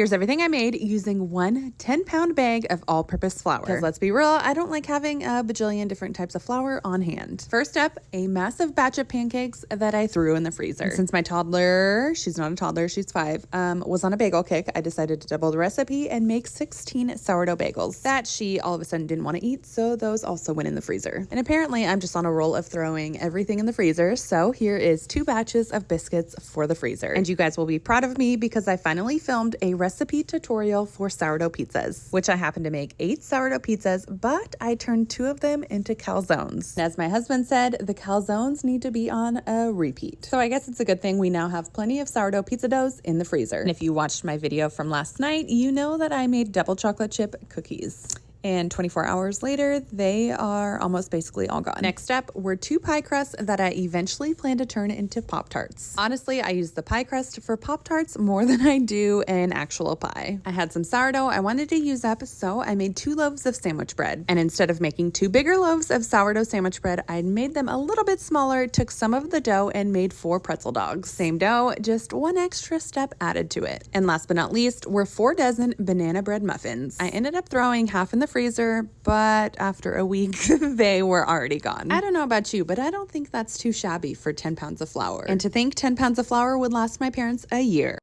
Here's everything I made using one 10-pound bag of all-purpose flour. Because let's be real, I don't like having a bajillion different types of flour on hand. First up, a massive batch of pancakes that I threw in the freezer. And since my toddler, she's not a toddler, she's 5, was on a bagel kick, I decided to double the recipe and make 16 sourdough bagels that she all of a sudden didn't want to eat, so those also went in the freezer. And apparently I'm just on a roll of throwing everything in the freezer, so here is 2 batches of biscuits for the freezer. And you guys will be proud of me because I finally filmed a recipe tutorial for sourdough pizzas, which I happened to make 8 sourdough pizzas, but I turned 2 of them into calzones. And as my husband said, the calzones need to be on a repeat. So I guess it's a good thing we now have plenty of sourdough pizza doughs in the freezer. And if you watched my video from last night, you know that I made double chocolate chip cookies. And 24 hours later, they are almost basically all gone. Next up were 2 pie crusts that I eventually plan to turn into Pop-Tarts. Honestly, I use the pie crust for Pop-Tarts more than I do an actual pie. I had some sourdough I wanted to use up, so I made 2 loaves of sandwich bread. And instead of making 2 bigger loaves of sourdough sandwich bread, I made them a little bit smaller, took some of the dough, and made 4 pretzel dogs. Same dough, just 1 extra step added to it. And last but not least were 4 dozen banana bread muffins. I ended up throwing half in the freezer, but after a week, they were already gone. I don't know about you, but I don't think that's too shabby for 10 pounds of flour. And to think 10 pounds of flour would last my parents a year.